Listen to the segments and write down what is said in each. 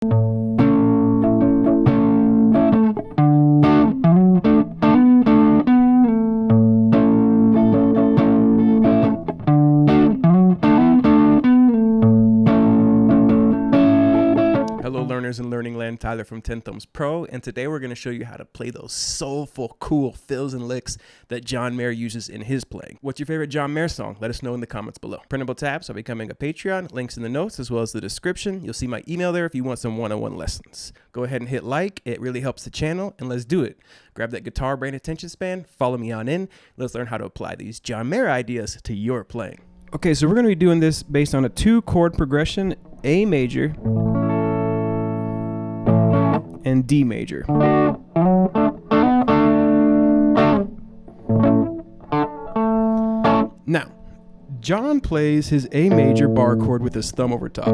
In Learning Land, Tyler from 10 Thumbs Pro, and today we're going to show you how to play those soulful, cool fills and licks that John Mayer uses in his playing. What's your favorite John Mayer song? Let us know in the comments below. Printable tabs are becoming a Patreon, links in the notes as well as the description. You'll see my email there if you want some one-on-one lessons. Go ahead and hit like, it really helps the channel, and let's do it. Grab that guitar brain attention span, follow me on in, let's learn how to apply these John Mayer ideas to your playing. Okay, so we're going to be doing this based on a 2-chord progression, A major and D major. Now, John plays his A major bar chord with his thumb over top.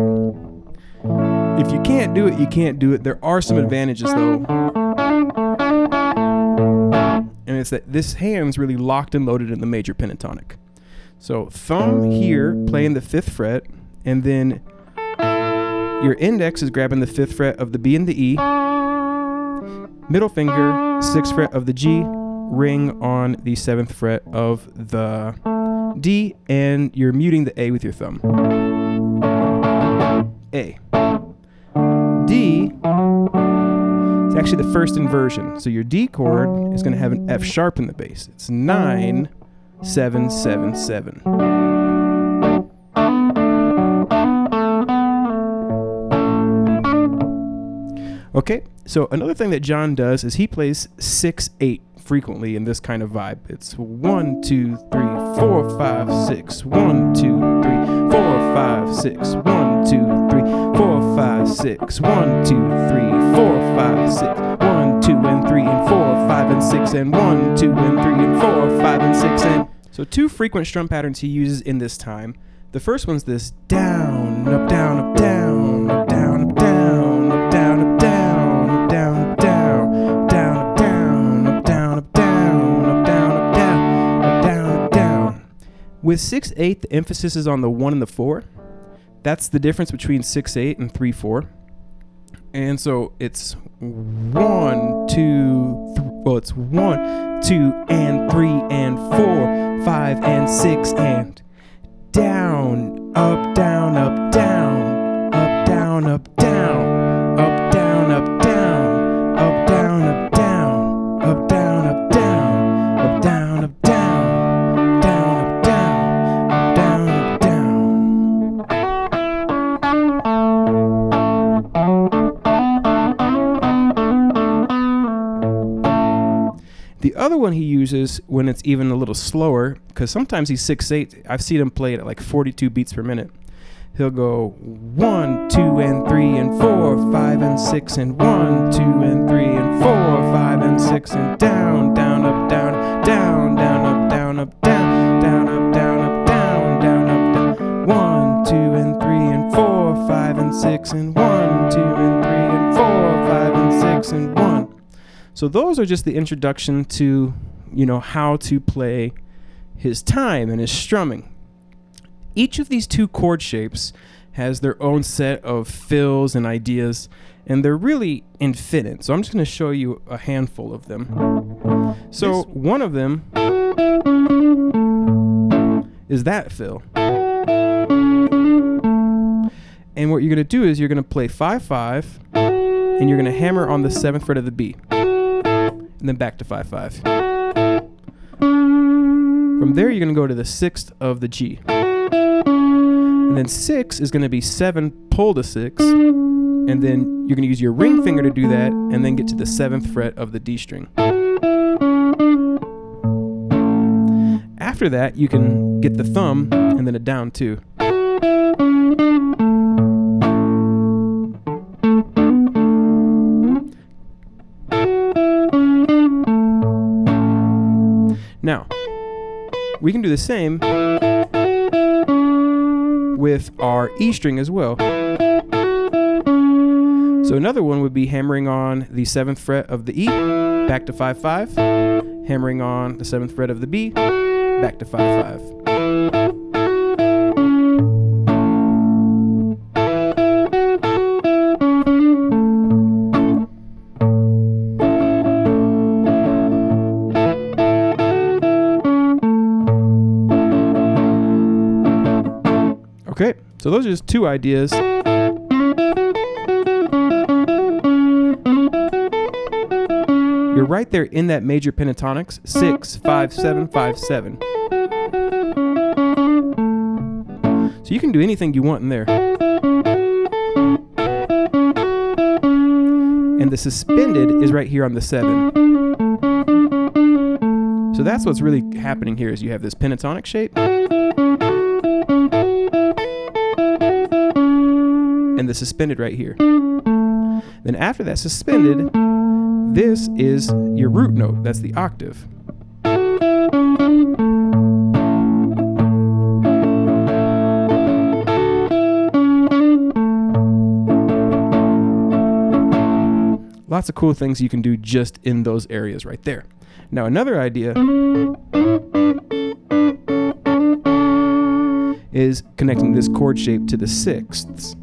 If you can't do it, you can't do it. There are some advantages though. And it's that this hand's really locked and loaded in the major pentatonic. So thumb here playing the 5th fret, and then your index is grabbing the 5th fret of the B and the E. Middle finger, 6th fret of the G, ring on the 7th fret of the D, and you're muting the A with your thumb. A. D, it's actually the first inversion. So your D chord is going to have an F sharp in the bass. It's 9, 7, 7, 7. Okay, so another thing that John does is he plays 6/8 frequently in this kind of vibe. It's 1, 2, 3, 4, 5, 6, 1, 2, 3, 4, 5, 6, 1, 2, 3, 4, 5, 6, 1, 2, 3, 4, 5, 6, 1, 2, and 3, and 4, 5, and 6, and 1, 2, and 3, and 4, 5, and 6, and... So 2 frequent strum patterns he uses in this time. The first one's this down, up, down, up, down, up, down, up, down, up, down, up, down. With 6/8, the emphasis is on the 1 and the 4. That's the difference between 6/8 and 3/4. And so it's 1, 2, well, it's 1, 2, and 3, and 4, 5, and 6, and down, up, down, up, down, up, down, up, down, up, down, up, down, up, down, up, down, up, down, up, down, up, down, up, down. The other one he uses when it's even a little slower, because sometimes he's 6/8. I've seen him play it at like 42 beats per minute. He'll go 1, 2, and 3, and 4, 5, and 6, and 1, 2, and 3, and 4, 5, and 6, and down, down, up, down, down, down, up, down, up, down, down, up, down, up, down, down, up, down. 1, 2, and 3, and 4, 5, and 6, and 1, 2, and 3, and 4, 5, and 6, and 1. So those are just the introduction to, how to play his time and his strumming. Each of these 2 chord shapes has their own set of fills and ideas, and they're really infinite. So I'm just going to show you a handful of them. So one of them is that fill. And what you're going to do is you're going to play 5/5, and you're going to hammer on the 7th fret of the B. And then back to 5/5. From there, you're going to go to the 6th of the G. And then 6 is going to be 7 pull to 6. And then you're going to use your ring finger to do that, and then get to the 7th fret of the D string. After that, you can get the thumb and then a down 2. Now, we can do the same with our E string as well. So another one would be hammering on the 7th fret of the E, back to 5/5, hammering on the 7th fret of the B, back to 5/5. So those are just two ideas. You're right there in that major pentatonics, 6, 5, 7, 5, 7. So you can do anything you want in there. And the suspended is right here on the 7. So that's what's really happening here is you have this pentatonic shape and the suspended right here. Then after that suspended, this is your root note. That's the octave. Lots of cool things you can do just in those areas right there. Now another idea is connecting this chord shape to the 6ths.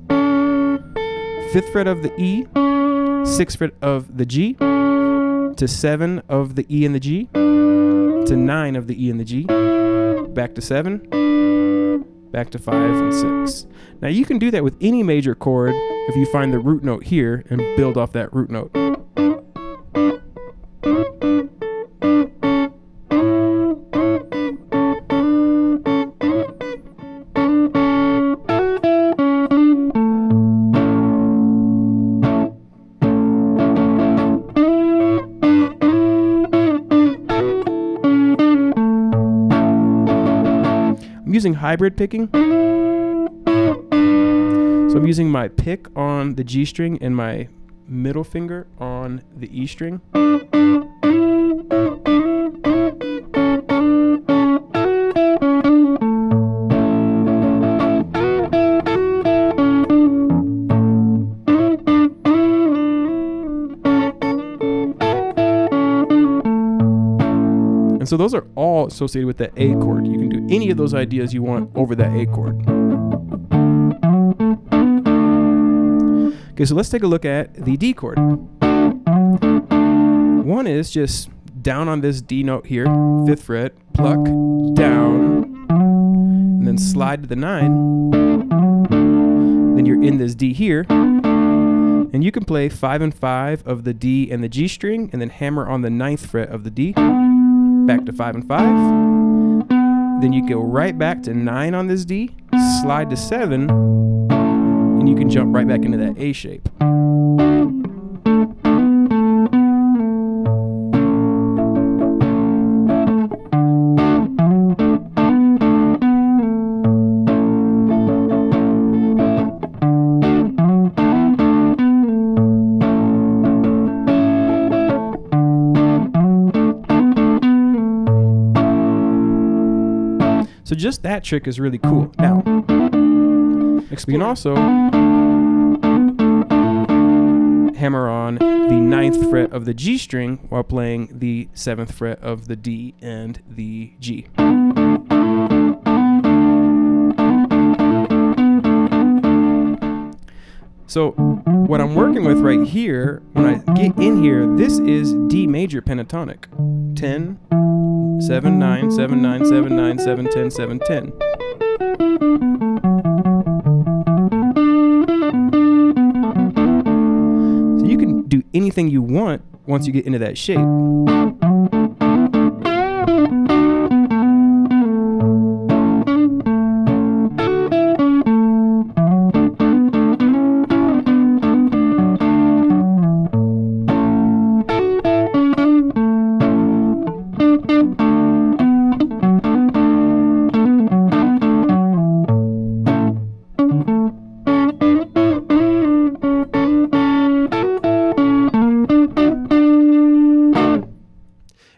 5th fret of the E, 6th fret of the G, to 7 of the E and the G, to 9 of the E and the G, back to 7, back to 5 and 6. Now you can do that with any major chord if you find the root note here and build off that root note. I'm using hybrid picking. So I'm using my pick on the G string and my middle finger on the E string. And so those are all associated with the A chord. You can do any of those ideas you want over that A chord. Okay, so let's take a look at the D chord. One is just down on this D note here, 5th fret, pluck, down, and then slide to the 9. Then you're in this D here, and you can play 5 and 5 of the D and the G string, and then hammer on the 9th fret of the D, back to 5 and 5. Then you go right back to 9 on this D, slide to 7, and you can jump right back into that A shape. So just that trick is really cool. Now, we can also hammer on the 9th fret of the G string while playing the 7th fret of the D and the G. So what I'm working with right here, when I get in here, this is D major pentatonic. 10, 7, 9, 7, 9, 7, 9, 7, 10, 7, 10. So you can do anything you want once you get into that shape.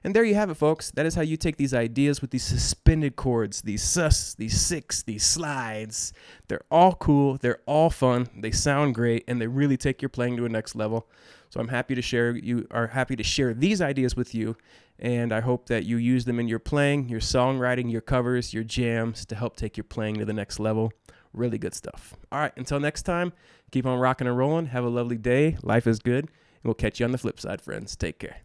And there you have it, folks. That is how you take these ideas with these suspended chords, these sus, these six, these slides. They're all cool. They're all fun. They sound great, and they really take your playing to a next level. So I'm happy to share. You are happy to share these ideas with you, and I hope that you use them in your playing, your songwriting, your covers, your jams to help take your playing to the next level. Really good stuff. All right, until next time, keep on rocking and rolling. Have a lovely day. Life is good, and we'll catch you on the flip side, friends. Take care.